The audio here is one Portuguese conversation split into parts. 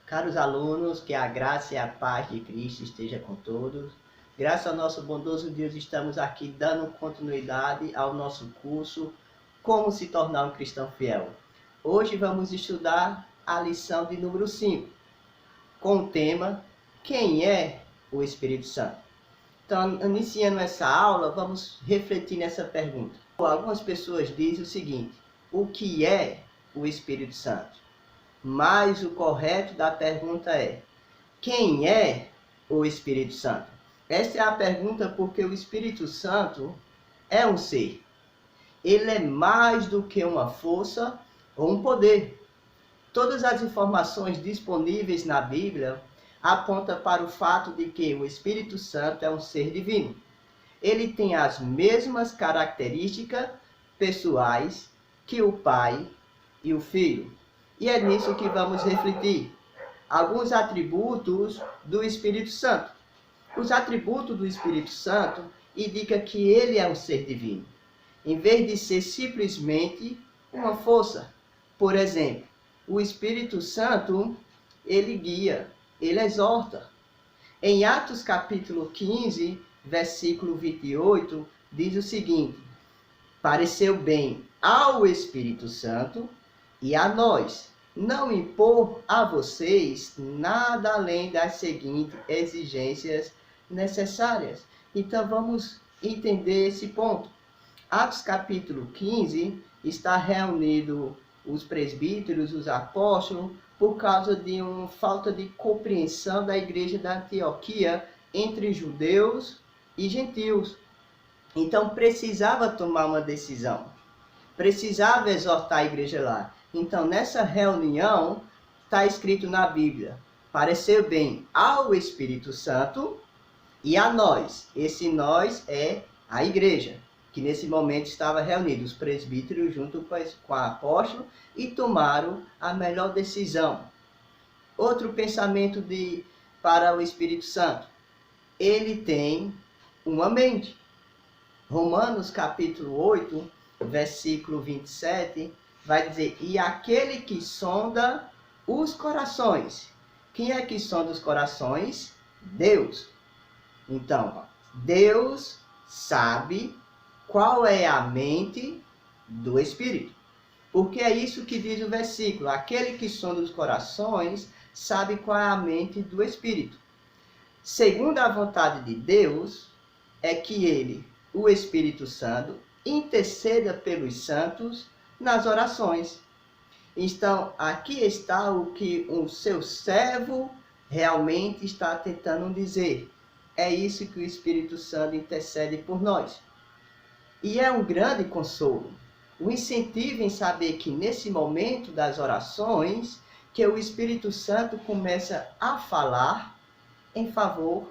Caros alunos, que a graça e a paz de Cristo esteja com todos. Graças ao nosso bondoso Deus, estamos aqui dando continuidade ao nosso curso Como se tornar um cristão fiel. Hoje vamos estudar a lição de número 5, com o tema Quem é o Espírito Santo? Então, iniciando essa aula, vamos refletir nessa pergunta. Algumas pessoas dizem o seguinte: o que é o Espírito Santo? Mas o correto da pergunta é: quem é o Espírito Santo? Essa é a pergunta porque o Espírito Santo é um ser. Ele é mais do que uma força ou um poder. Todas as informações disponíveis na Bíblia apontam para o fato de que o Espírito Santo é um ser divino. Ele tem as mesmas características pessoais que o Pai e o Filho. E é nisso que vamos refletir. Alguns atributos do Espírito Santo. Os atributos do Espírito Santo indicam que ele é um ser divino, em vez de ser simplesmente uma força. Por exemplo, o Espírito Santo, ele guia, ele exorta. Em Atos capítulo 15, versículo 28, diz o seguinte: pareceu bem ao Espírito Santo e a nós não impor a vocês nada além das seguintes exigências necessárias. Então vamos entender esse ponto. Atos capítulo 15 está reunido os presbíteros, os apóstolos, por causa de uma falta de compreensão da igreja da Antioquia entre judeus e gentios. Então precisava tomar uma decisão, precisava exortar a igreja lá. Então nessa reunião está escrito na Bíblia: pareceu bem ao Espírito Santo e a nós. Esse nós é a igreja, que nesse momento estava reunida, os presbíteros junto com o apóstolo, e tomaram a melhor decisão. Outro pensamento para o Espírito Santo: ele tem uma mente. Romanos capítulo 8, versículo 27, vai dizer: e aquele que sonda os corações. Quem é que sonda os corações? Deus. Então, Deus sabe qual é a mente do Espírito. Porque é isso que diz o versículo: aquele que sonda os corações sabe qual é a mente do Espírito. Segundo a vontade de Deus, é que ele, o Espírito Santo, interceda pelos santos nas orações. Então, aqui está o que o seu servo realmente está tentando dizer. É isso que o Espírito Santo intercede por nós. E é um grande consolo, o incentivo em saber que nesse momento das orações, que o Espírito Santo começa a falar em favor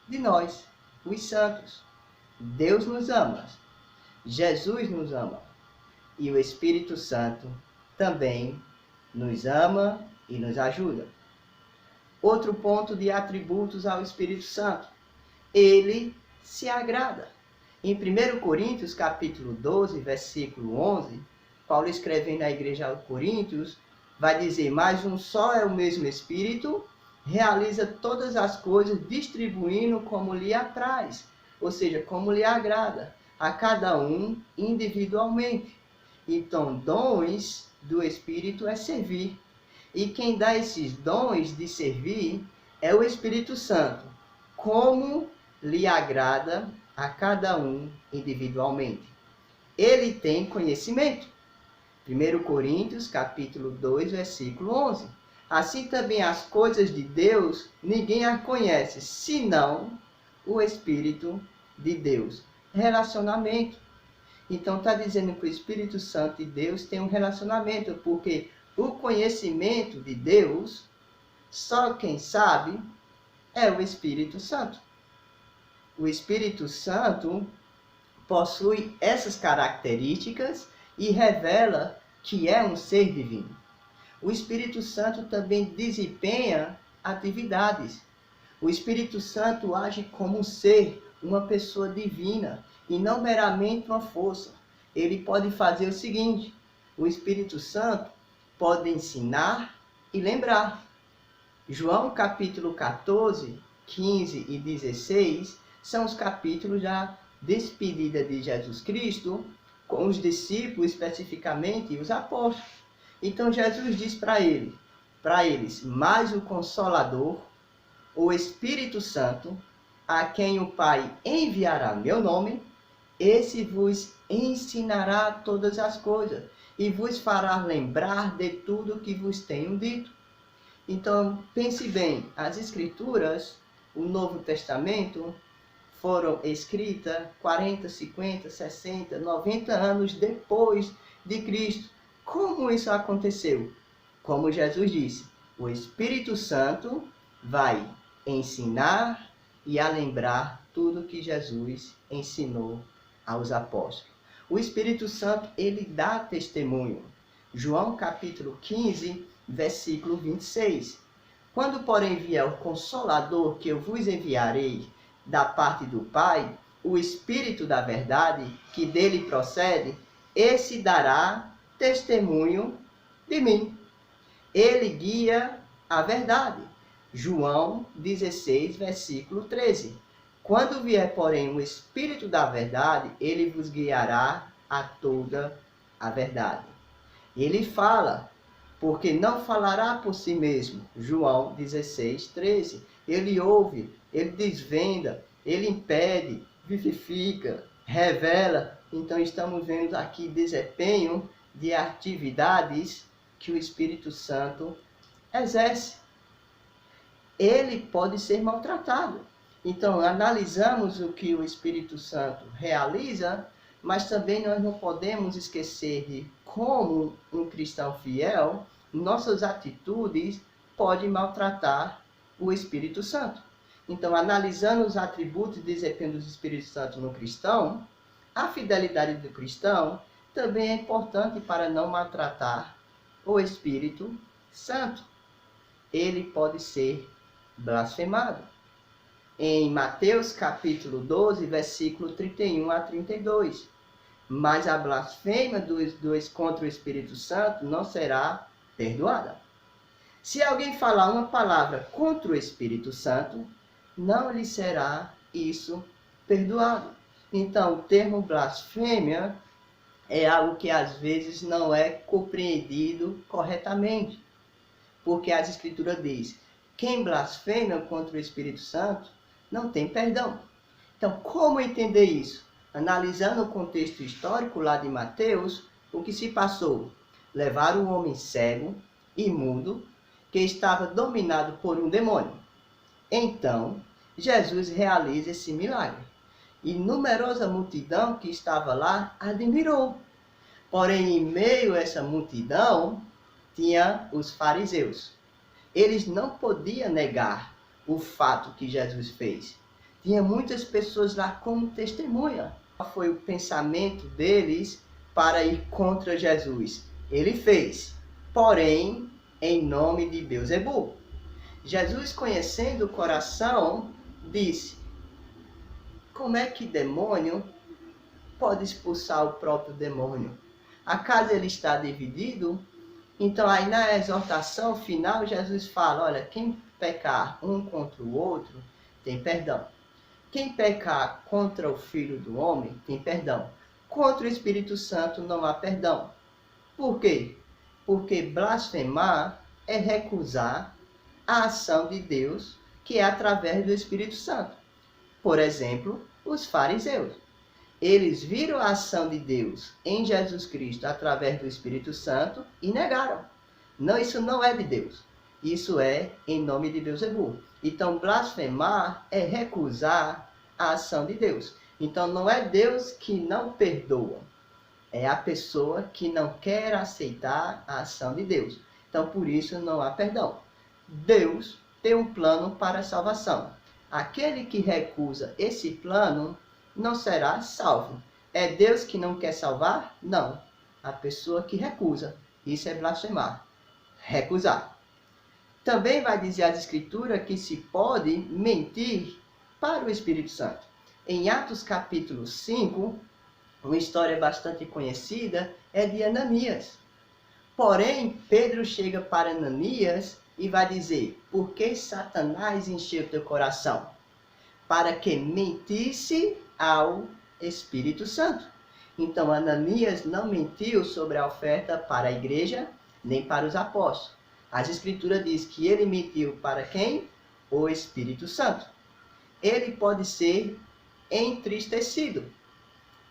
de nós, os santos. Deus nos ama, Jesus nos ama, e o Espírito Santo também nos ama e nos ajuda. Outro ponto de atributos ao Espírito Santo: ele se agrada. Em 1 Coríntios capítulo 12, versículo 11, Paulo escrevendo à igreja aos Coríntios, vai dizer: mas um só é o mesmo Espírito, realiza todas as coisas, distribuindo como lhe apraz, ou seja, como lhe agrada, a cada um individualmente. Então, dons do Espírito é servir. E quem dá esses dons de servir é o Espírito Santo, como lhe agrada a cada um individualmente. Ele tem conhecimento. 1 Coríntios capítulo 2, versículo 11. Assim também as coisas de Deus ninguém as conhece, senão o Espírito de Deus. Relacionamento. Então está dizendo que o Espírito Santo e Deus têm um relacionamento, porque o conhecimento de Deus, só quem sabe é o Espírito Santo. O Espírito Santo possui essas características e revela que é um ser divino. O Espírito Santo também desempenha atividades. O Espírito Santo age como um ser, uma pessoa divina, e não meramente uma força. Ele pode fazer o seguinte: o Espírito Santo pode ensinar e lembrar. João capítulo 14, 15 e 16 são os capítulos da despedida de Jesus Cristo com os discípulos, especificamente os apóstolos. Então Jesus diz para eles, mas o Consolador, o Espírito Santo, a quem o Pai enviará meu nome, esse vos ensinará todas as coisas e vos fará lembrar de tudo que vos tenho dito. Então, pense bem, as Escrituras, o Novo Testamento, foram escritas 40, 50, 60, 90 anos depois de Cristo. Como isso aconteceu? Como Jesus disse, o Espírito Santo vai ensinar e a lembrar tudo que Jesus ensinou aos apóstolos. O Espírito Santo, ele dá testemunho. João capítulo 15, versículo 26. Quando, porém, vier o Consolador que eu vos enviarei da parte do Pai, o Espírito da verdade, que dele procede, esse dará testemunho de mim. Ele guia a verdade. João 16, versículo 13. Quando vier, porém, o Espírito da verdade, ele vos guiará a toda a verdade. Ele fala, porque não falará por si mesmo. João 16, 13. Ele ouve, ele desvenda, ele impede, vivifica, revela. Então estamos vendo aqui desempenho de atividades que o Espírito Santo exerce. Ele pode ser maltratado. Então analisamos o que o Espírito Santo realiza, mas também nós não podemos esquecer de como um cristão fiel, nossas atitudes podem maltratar o Espírito Santo. Então, analisando os atributos e desempenho do Espírito Santo no cristão, a fidelidade do cristão também é importante para não maltratar o Espírito Santo. Ele pode ser blasfemado. Em Mateus capítulo 12, versículo 31 a 32. Mas a blasfêmia contra o Espírito Santo não será perdoada. Se alguém falar uma palavra contra o Espírito Santo, não lhe será isso perdoado. Então, o termo blasfêmia é algo que às vezes não é compreendido corretamente. Porque as Escrituras dizem, quem blasfema contra o Espírito Santo não tem perdão. Então, como entender isso? Analisando o contexto histórico lá de Mateus, o que se passou? Levaram um homem cego e mudo, que estava dominado por um demônio. Então, Jesus realiza esse milagre. E numerosa multidão que estava lá admirou. Porém, em meio a essa multidão, tinha os fariseus. Eles não podiam negar o fato que Jesus fez. Tinha muitas pessoas lá como testemunha. Qual foi o pensamento deles para ir contra Jesus? Ele fez, porém, em nome de Beelzebul. Jesus, conhecendo o coração, disse, como é que demônio pode expulsar o próprio demônio? Acaso ele está dividido? Então, aí na exortação final, Jesus fala, olha, quem pecar um contra o outro, tem perdão. Quem pecar contra o Filho do Homem, tem perdão. Contra o Espírito Santo não há perdão. Por quê? Porque blasfemar é recusar a ação de Deus, que é através do Espírito Santo. Por exemplo, os fariseus. Eles viram a ação de Deus em Jesus Cristo através do Espírito Santo e negaram. Não, isso não é de Deus. Isso é em nome de Beelzebul. Então, blasfemar é recusar a ação de Deus. Então, não é Deus que não perdoa. É a pessoa que não quer aceitar a ação de Deus. Então, por isso, não há perdão. Deus tem um plano para a salvação. Aquele que recusa esse plano não será salvo. É Deus que não quer salvar? Não. A pessoa que recusa. Isso é blasfemar. Recusar. Também vai dizer as Escrituras que se pode mentir para o Espírito Santo. Em Atos capítulo 5, uma história bastante conhecida é de Ananias. Porém, Pedro chega para Ananias e vai dizer: por que Satanás encheu teu coração? Para que mentisse ao Espírito Santo. Então, Ananias não mentiu sobre a oferta para a igreja, nem para os apóstolos. As Escrituras diz que ele mentiu para quem? O Espírito Santo. Ele pode ser entristecido.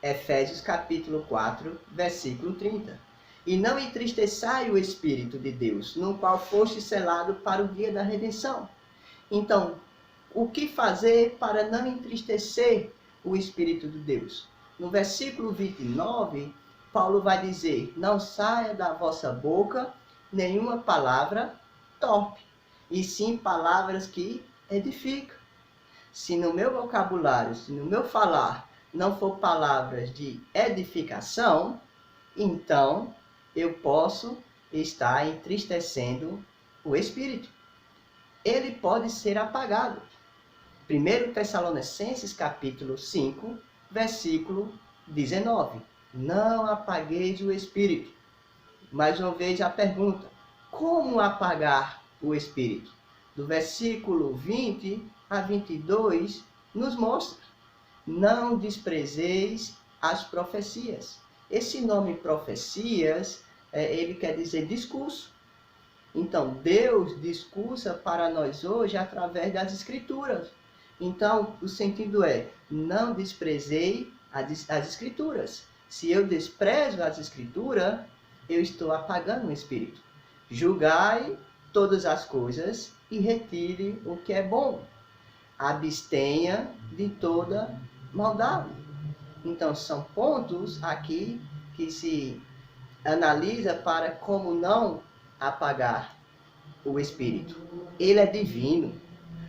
Efésios capítulo 4, versículo 30. E não entristeçai o Espírito de Deus, no qual foste selado para o dia da redenção. Então, o que fazer para não entristecer o Espírito de Deus? No versículo 29, Paulo vai dizer: não saia da vossa boca nenhuma palavra torpe, e sim palavras que edificam. Se no meu vocabulário, se no meu falar não for palavras de edificação, então eu posso estar entristecendo o Espírito. Ele pode ser apagado. 1 Tessalonicenses capítulo 5, versículo 19. Não apagueis o Espírito. Mais uma vez a pergunta: como apagar o Espírito? Do versículo 20 a 22 nos mostra: não desprezeis as profecias. Esse nome profecias, ele quer dizer discurso. Então, Deus discursa para nós hoje através das Escrituras. Então, o sentido é: não desprezei as Escrituras. Se eu desprezo as Escrituras, eu estou apagando o Espírito. Julgai todas as coisas e retire o que é bom. Abstenha de toda maldade. Então, são pontos aqui que se analisa para como não apagar o Espírito. Ele é divino.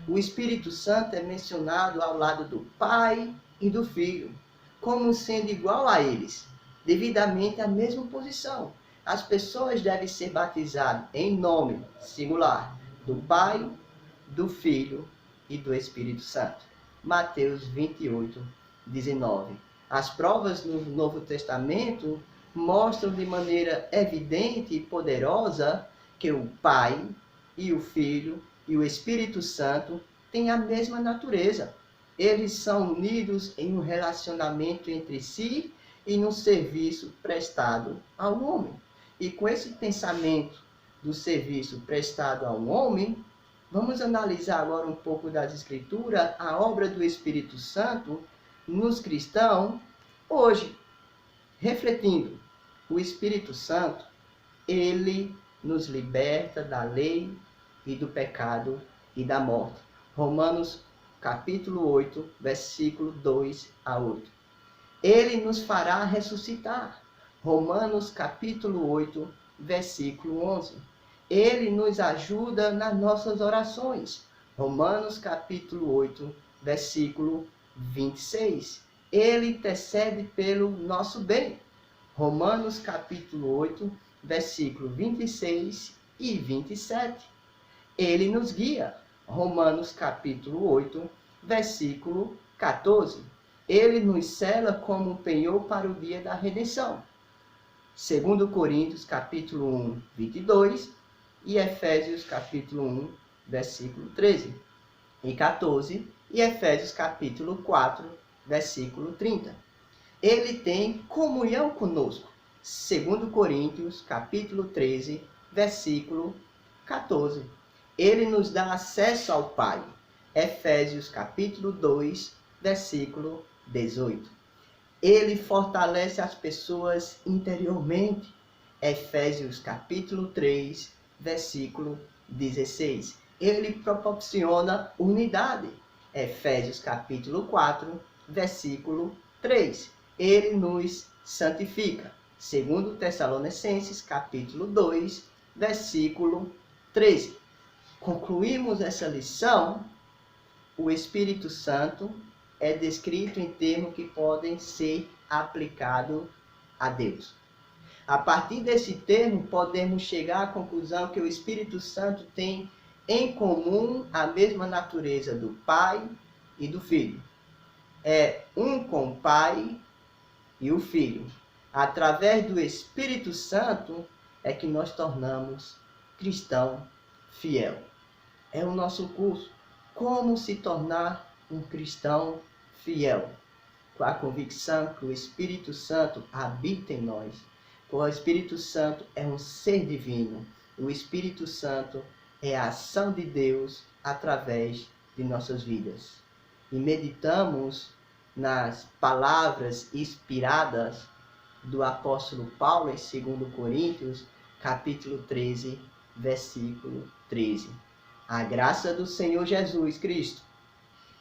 O Espírito Santo é mencionado ao lado do Pai e do Filho, como sendo igual a eles, devidamente à mesma posição. As pessoas devem ser batizadas em nome singular do Pai, do Filho e do Espírito Santo. Mateus 28, 19. As provas no Novo Testamento mostram de maneira evidente e poderosa que o Pai e o Filho e o Espírito Santo têm a mesma natureza. Eles são unidos em um relacionamento entre si e no serviço prestado ao homem. E com esse pensamento do serviço prestado ao homem, vamos analisar agora um pouco das Escrituras, a obra do Espírito Santo nos cristãos hoje. Refletindo, o Espírito Santo, ele nos liberta da lei e do pecado e da morte. Romanos capítulo 8, versículo 2 a 8. Ele nos fará ressuscitar. Romanos capítulo 8, versículo 11. Ele nos ajuda nas nossas orações. Romanos capítulo 8, versículo 26. Ele intercede pelo nosso bem. Romanos capítulo 8, versículo 26 e 27. Ele nos guia. Romanos capítulo 8, versículo 14. Ele nos sela como um penhor para o dia da redenção. 2 Coríntios capítulo 1, 22 e Efésios capítulo 1, versículo 13 e 14 e Efésios capítulo 4, versículo 30. Ele tem comunhão conosco. 2 Coríntios capítulo 13, versículo 14. Ele nos dá acesso ao Pai. Efésios capítulo 2, versículo 18. Ele fortalece as pessoas interiormente. Efésios capítulo 3, versículo 16. Ele proporciona unidade. Efésios capítulo 4, versículo 3. Ele nos santifica. 2 Tessalonicenses capítulo 2, versículo 13. Concluímos essa lição. O Espírito Santo é descrito em termos que podem ser aplicados a Deus. A partir desse termo, podemos chegar à conclusão que o Espírito Santo tem em comum a mesma natureza do Pai e do Filho. É um com o Pai e o Filho. Através do Espírito Santo é que nós tornamos cristão fiel. É o nosso curso. Como se tornar um cristão fiel? Com a convicção que o Espírito Santo habita em nós. O Espírito Santo é um ser divino. O Espírito Santo é a ação de Deus através de nossas vidas. E meditamos nas palavras inspiradas do apóstolo Paulo em 2 Coríntios, capítulo 13, versículo 13. A graça do Senhor Jesus Cristo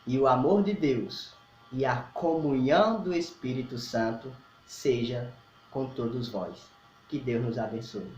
e o amor de Deus e a comunhão do Espírito Santo seja com todos vós. Que Deus nos abençoe.